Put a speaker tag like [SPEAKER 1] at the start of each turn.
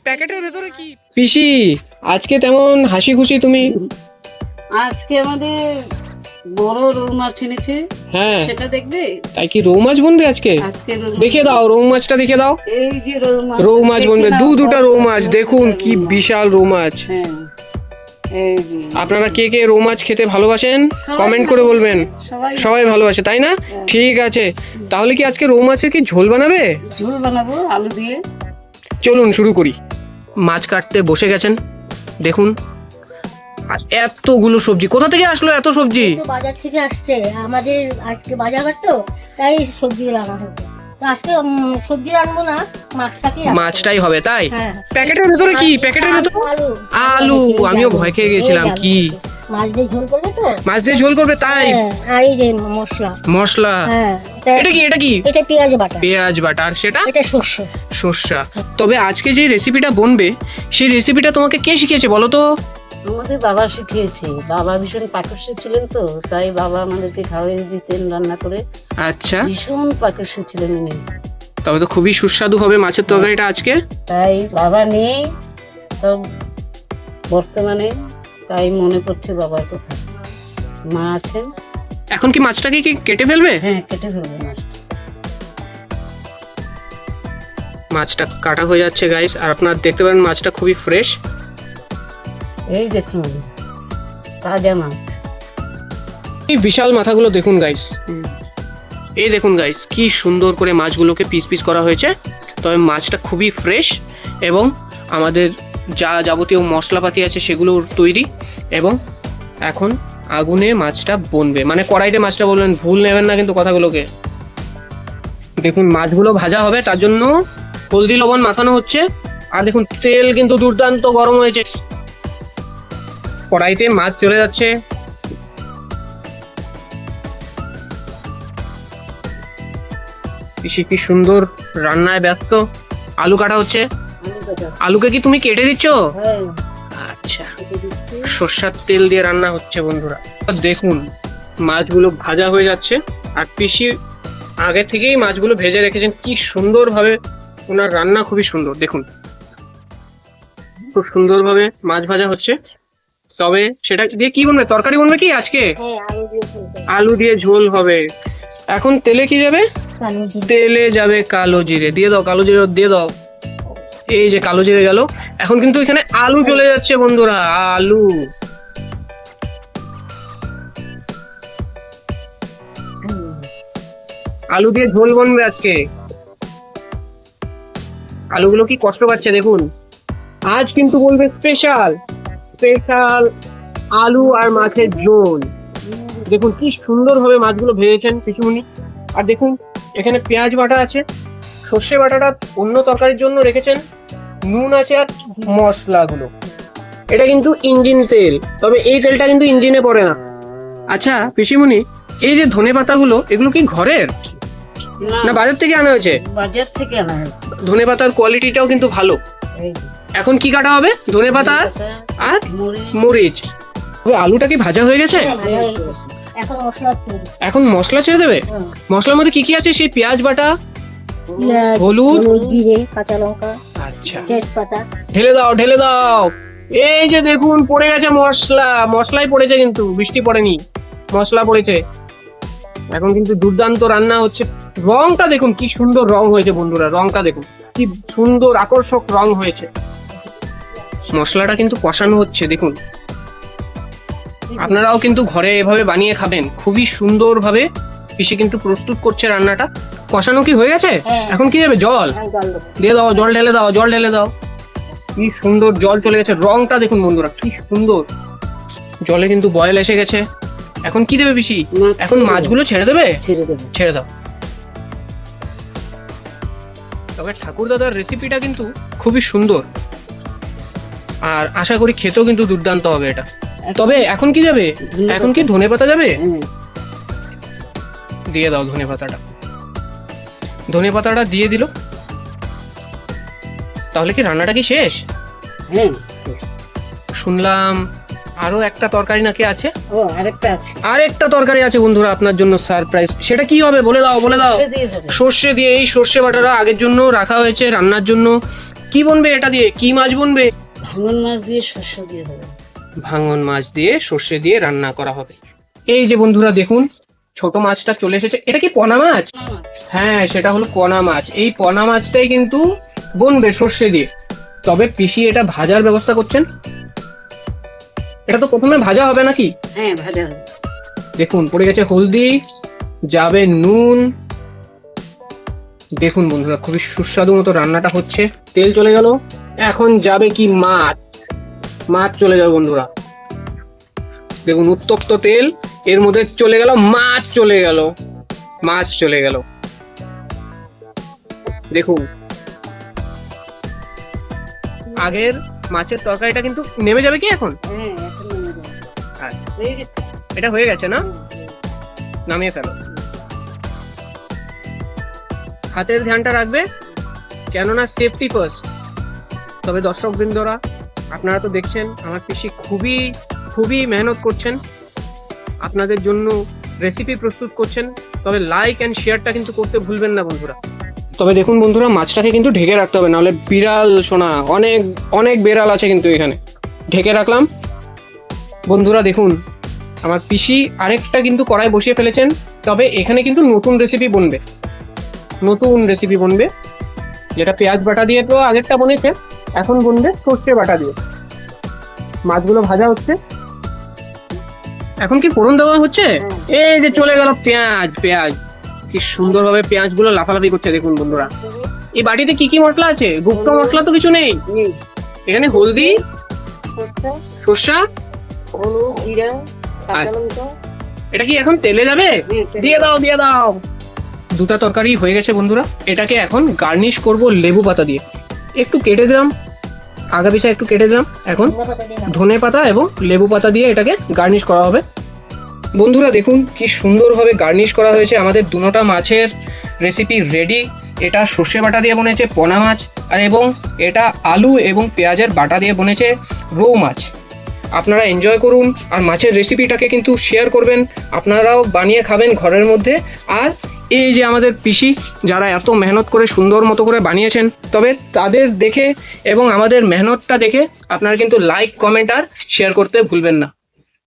[SPEAKER 1] প্যাকেটের ভেতরে কি পিসি? আজকে তেমন হাসি খুশি তুমি?
[SPEAKER 2] আজকে আমাদের বড় রৌ মাছ এনেছে,
[SPEAKER 1] হ্যাঁ
[SPEAKER 2] সেটা দেখবে?
[SPEAKER 1] তাই কি রৌ মাছ বনবে আজকে?
[SPEAKER 2] আজকে
[SPEAKER 1] দেখিয়ে দাও রৌ মাছটা, দেখিয়ে দাও।
[SPEAKER 2] এই যে রৌ মাছ,
[SPEAKER 1] রৌ মাছ বনবে,
[SPEAKER 2] দেখে নাও,
[SPEAKER 1] দুটা রৌ মাছ,
[SPEAKER 2] বড়
[SPEAKER 1] দেখুন
[SPEAKER 2] দুটা
[SPEAKER 1] কি
[SPEAKER 2] রৌ মাছ।
[SPEAKER 1] বিশাল রৌ মাছ।
[SPEAKER 2] হ্যাঁ, এই যে
[SPEAKER 1] আপনারা কে কে রৌ মাছ খেতে ভালোবাসেন
[SPEAKER 2] সবাই
[SPEAKER 1] কমেন্ট করে বলবেন।
[SPEAKER 2] সবাই
[SPEAKER 1] সবাই ভালোবাসে তাই না? ঠিক আছে, তাহলে কি আজকে রৌ মাছের কি ঝোল বানাবে?
[SPEAKER 2] ঝোল বানাবো আলু দিয়ে।
[SPEAKER 1] চলুন শুরু করি। মাছ কাটতে বসে গেছেন, দেখুন। আর এতগুলো সবজি কোথা থেকে আসলো? এত সবজি
[SPEAKER 3] তো বাজার থেকে আসছে, আমাদের আজকে বাজার হাট তো, তাই সবজিগুলো আনা হয়েছে। তো আজকে সবজি আনবো না,
[SPEAKER 1] মাছটাই হবে তাই?
[SPEAKER 3] হ্যাঁ।
[SPEAKER 1] প্যাকেটের ভেতরে কি? প্যাকেটের ভেতরে
[SPEAKER 3] আলু
[SPEAKER 1] আলু। আমিও ভয় খেয়ে গেছিলাম কি
[SPEAKER 3] মাছ দিয়ে ঝোল করবে তো।
[SPEAKER 1] মাছ দিয়ে ঝোল করবে তাই?
[SPEAKER 3] হ্যাঁ, আর এই যে মশলা।
[SPEAKER 1] মশলা,
[SPEAKER 3] হ্যাঁ,
[SPEAKER 1] এটা কি? এটা কি?
[SPEAKER 3] এটা পেঁয়াজ বাটা,
[SPEAKER 1] পেঁয়াজ বাটা। আর সেটা
[SPEAKER 3] এটা শস্য।
[SPEAKER 1] সর্ষা। তবে আজকে যে রেসিপিটা বনবে সেই রেসিপিটা তোমাকে কে শিখিয়েছে বলো তো?
[SPEAKER 2] আমাদের বাবা শিখিয়েছে। বাবা ভীষণ পাকস্য ছিলেন তো, তাই বাবা আমাদেরকে খাওয়াই দিতেন রান্না করে।
[SPEAKER 1] আচ্ছা,
[SPEAKER 2] ভীষণ পাকস্য ছিলেন উনি,
[SPEAKER 1] তবে তো খুবই সুস্বাদু হবে মাছের তরকারিটা আজকে।
[SPEAKER 2] তাই বাবা নেই তো বর্তমানে, তাই মনে পড়ছে বাবার কথা। মা আছেন।
[SPEAKER 1] এখন কি মাছটাকে কি কেটে ফেলবে?
[SPEAKER 2] হ্যাঁ, কেটে ফেলবো মাছটা।
[SPEAKER 1] মাছটা কাটা হয়ে যাচ্ছে গাইস, আর আপনারা দেখতে পারেন মাছটা খুবই ফ্রেশ।
[SPEAKER 2] এই দেখুন তাজা মাছ।
[SPEAKER 1] এই বিশাল মাথাগুলো দেখুন গাইস, এই দেখুন গাইস কি সুন্দর করে মাছগুলোকে পিস পিস করা হয়েছে। তবে মাছটা খুবই ফ্রেশ এবং আমাদের যা যাবতীয় মশলাপাতি আছে সেগুলো তৈরি। এবং এখন আগুনে মাছটা বনবে, মানে কড়াইতে মাছটা বলবেন, ভুল নেবেন না কিন্তু কথাগুলোকে। দেখুন মাছগুলো ভাজা হবে, তার জন্য হলদি লবণ মাখানো হচ্ছে। আর দেখুন তেল কিন্তু দুর্দান্ত গরম হয়েছে, কড়াইতে মাছ চলে যাচ্ছে। পিসি কি সুন্দর রান্নায় ব্যস্ত। আলু কাটা হচ্ছে। আলুকে কি তুমি কেটে দিচ্ছ?
[SPEAKER 2] হ্যাঁ,
[SPEAKER 1] আচ্ছা,
[SPEAKER 2] কেটে দিচ্ছি।
[SPEAKER 1] সর্ষার তেল দিয়ে রান্না হচ্ছে বন্ধুরা। দেখুন মাছগুলো ভাজা হয়ে যাচ্ছে, আর পিসি আগে থেকেই মাছগুলো ভেজে রেখেছেন। কি সুন্দরভাবে ওনার রান্না, খুবই সুন্দর। দেখুন খুব সুন্দরভাবে মাছ ভাজা হচ্ছে। তবে সেটা দিয়ে কি বলবে? তরকারি বলবে কি আজকে?
[SPEAKER 3] হ্যাঁ, আলু দিয়ে ঝোল করবে।
[SPEAKER 1] আলু দিয়ে ঝোল হবে। এখন তেলে কি যাবে?
[SPEAKER 3] কালো জিরে।
[SPEAKER 1] তেলে যাবে কালো জিরে। দিয়ে দাও কালো জিরে, দিয়ে দাও। এই যে কালো জিরে গেল। এখন কিন্তু এখানে আলু চলে যাচ্ছে বন্ধুরা, আলু। আলু দিয়ে ঝোল বনবে আজকে। আলুগুলো কি কষ্ট পাচ্ছে দেখুন। আজ কিন্তু বলবে স্পেশাল স্পেশাল আলু আর মাছের ঝোল। দেখুন কি সুন্দরভাবে মাছগুলো ভেজেছেন পিসুমনি। আর দেখুন এখানে পেঁয়াজ বাটা আছে, সর্ষে বাটাটা অন্য তরকারির জন্য রেখেছেন, নুন আছে আর মশলাগুলো। এটা কিন্তু ইঞ্জিন তেল, তবে এই তেলটা কিন্তু ইঞ্জিনে পড়ে না। আচ্ছা পিসিমনি, এই যে ধনে পাতাগুলো এগুলো কি ঘরের না বাজার থেকে আনা হয়েছে?
[SPEAKER 2] বাজার থেকে আনা হয়।
[SPEAKER 1] ধনে পাতার কোয়ালিটিটাও কিন্তু ভালো।
[SPEAKER 2] এই যে,
[SPEAKER 1] এখন কি কাটা হবে? ধনে পাতা আর
[SPEAKER 2] মরিচ।
[SPEAKER 1] মরিচ। তবে আলুটা কি ভাজা হয়ে গেছে?
[SPEAKER 3] হ্যাঁ, ভালো হয়ে গেছে। এখন মশলা তৈরি।
[SPEAKER 1] এখন মশলা ছেড়ে দেবে।
[SPEAKER 2] হুম।
[SPEAKER 1] মশলার মধ্যে কি কি আছে? সেই পেঁয়াজ বাটা,
[SPEAKER 3] পেঁয়াজ,
[SPEAKER 1] হলুদ।
[SPEAKER 3] জিরে, কাঁচা লঙ্কা,
[SPEAKER 1] আচ্ছা,
[SPEAKER 3] তেজপাতা।
[SPEAKER 1] ঢেলে দাও ঢেলে দাও। এই যে দেখুন পড়ে গেছে মশলা, মশলাই পড়েছে কিন্তু বৃষ্টি পড়েনি, মশলা পড়েছে। এখন কিন্তু দুর্দান্ত রান্না হচ্ছে। রংটা দেখুন কি সুন্দর রং হয়েছে বন্ধুরা, রংটা দেখুন কি সুন্দর আকর্ষক রং হয়েছে। মশলাটা কিন্তু কষানো হচ্ছে দেখুন। আপনারাও কিন্তু ঘরে এভাবে বানিয়ে খাবেন, খুবই সুন্দর ভাবে পিসি কিন্তু প্রস্তুত করছে রান্নাটা। কষানো কি হয়ে গেছে?
[SPEAKER 3] হ্যাঁ।
[SPEAKER 1] এখন কি দেবে? জল
[SPEAKER 3] হ্যাঁ, জল দেবো।
[SPEAKER 1] দিয়ে দাও, জল ঢেলে দাও, জল ঢেলে দাও। কি সুন্দর জল চলে গেছে, রংটা দেখুন বন্ধুরা কি সুন্দর। জলে কিন্তু বয়েল এসে গেছে। এখন কি দেবে পিসি?
[SPEAKER 2] মাছ
[SPEAKER 1] এখন
[SPEAKER 2] ছেড়ে
[SPEAKER 1] মাছগুলো ছেড়ে দেবে?
[SPEAKER 2] ছেড়ে দেবো।
[SPEAKER 1] ছেড়ে দাও। তবে ঠাকুর দাদার রেসিপিটা কিন্তু খুবই সুন্দর, আর আশা করি খেতেও কিন্তু দুর্দান্ত হবে এটা। তবে এখন কি যাবে? এখন কি ধনে পাতা যাবে?
[SPEAKER 2] হ্যাঁ,
[SPEAKER 1] দিয়ে দাও ধনে পাতাটা। ধনে পাতাটা দিয়ে দিল। তাহলে কি রান্নাটা কি শেষ?
[SPEAKER 2] হ্যাঁ।
[SPEAKER 1] শুনলাম আরো একটা তরকারি নাকি আছে।
[SPEAKER 2] ও, আরেকটা আছে।
[SPEAKER 1] আর একটা তরকারি আছে বন্ধুরা আপনার জন্য সারপ্রাইজ। সেটা কি হবে বলে দাও, বলে দাও।
[SPEAKER 2] সর্ষে দিয়ে হবে।
[SPEAKER 1] সর্ষে দিয়ে, এই সর্ষে বাটাটা আগের জন্য রাখা হয়েছে রান্নার জন্য। কি বনবে এটা দিয়ে? কি মাছ বনবে?
[SPEAKER 2] ভাঙন মাছ দিয়ে শস্য দিয়ে হবে।
[SPEAKER 1] ভাঙন মাছ দিয়ে সর্ষে দিয়ে রান্না করা হবে। এই যে বন্ধুরা দেখুন, ছোট মাছটা চলে এসেছে। এটা কি পোনা মাছ? হ্যাঁ, সেটা হলো পোনা মাছ। এই পোনা মাছটাই কিন্তু বনবে সর্ষে দিয়ে। তবে পিসি এটা ভাজার ব্যবস্থা করছেন। এটা তো প্রথমে ভাজা হবে নাকি?
[SPEAKER 2] হ্যাঁ, ভাজা হবে।
[SPEAKER 1] দেখুন পড়ে গেছে হলদি, যাবে নুন। দেখুন বন্ধুরা, খুবই সুস্বাদু মতো রান্নাটা হচ্ছে। তেল চলে গেল, এখন যাবে কি মাছ। মাছ চলে যাবে বন্ধুরা। দেখুন উত্তপ্ত তেল, এর মধ্যে চলে গেল মাছ, চলে গেল মাছ, চলে গেল। দেখুন আগের মাছের তরকারিটা কিন্তু নেমে যাবে কি এখন?
[SPEAKER 2] হ্যাঁ, এখন নেমে যাবে।
[SPEAKER 1] আচ্ছা,
[SPEAKER 2] হয়ে গেছে।
[SPEAKER 1] এটা হয়ে গেছে না? নামিয়ে ফেলো। হাতের ধ্যানটা রাখবে, কেননা সেফটি ফার্স্ট। তবে দর্শক বৃন্দরা, আপনারা তো দেখছেন আমার পিসি খুবই খুবই মেহনত করছেন, আপনাদের জন্য রেসিপি প্রস্তুত করছেন। তবে লাইক অ্যান্ড শেয়ারটা কিন্তু করতে ভুলবেন না বন্ধুরা। তবে দেখুন বন্ধুরা, মাছটাকে কিন্তু ঢেকে রাখতে হবে, নাহলে বিড়াল শোনা অনেক অনেক বিড়াল আছে কিন্তু এখানে। ঢেকে রাখলাম বন্ধুরা। দেখুন আমার পিসি আরেকটা কিন্তু কড়াই বসিয়ে ফেলেছেন। তবে এখানে কিন্তু নতুন রেসিপি বনবে, নতুন রেসিপি বনবে, যেটা পেঁয়াজ বাটা দিয়ে তো আগেরটা বনেছে, এখন বনবে সর্ষে বাটা দিয়ে। মাছগুলো ভাজা হচ্ছে, এখন কি ফোড়ন দেওয়া হচ্ছে। এই যে চলে গেল পেঁয়াজ। পেঁয়াজ কি সুন্দরভাবে পেঁয়াজগুলো লাফালাফি করছে দেখুন বন্ধুরা। এই বাটিতে কি কি মশলা আছে? গুপ্ত মশলা তো কিছু নেই।
[SPEAKER 2] নেই।
[SPEAKER 1] এখানে হলদি,
[SPEAKER 2] সরষে,
[SPEAKER 1] সর্ষা,
[SPEAKER 2] হলুদ, জিরা, কাঁচা
[SPEAKER 1] আচ্ছা।
[SPEAKER 2] লঙ্কা।
[SPEAKER 1] এটা কি এখন তেলে যাবে? দিয়ে দাও, দিয়ে দাও। দুটা তরকারি হয়ে গেছে বন্ধুরা। এটাকে এখন গার্নিশ করব লেবু পাতা দিয়ে। একটু কেটে দিলাম, আগা পিছা একটু কেটে দিলাম। এখন ধনে পাতা এবং লেবু পাতা দিয়ে এটাকে গার্নিশ করা হবে। বন্ধুরা দেখুন কি সুন্দরভাবে গার্নিশ করা হয়েছে। আমাদের দুটোটা মাছের রেসিপি রেডি। এটা সর্ষে বাটা দিয়ে বনেছে পোনা মাছ, আর এবং এটা আলু এবং পেঁয়াজের বাটা দিয়ে বনেছে রৌ মাছ। আপনারা এনজয় করুন, আর মাছের রেসিপিটাকে কিন্তু শেয়ার করবেন, আপনারাও বানিয়ে খাবেন ঘরের মধ্যে। আর এই যে আমাদের পিসি, যারা এত মেহনত করে সুন্দর মতো করে বানিয়েছেন, তবে তাদের দেখে এবং আমাদের মেহনতটা দেখে আপনারা কিন্তু লাইক, কমেন্ট আর শেয়ার করতে ভুলবেন না।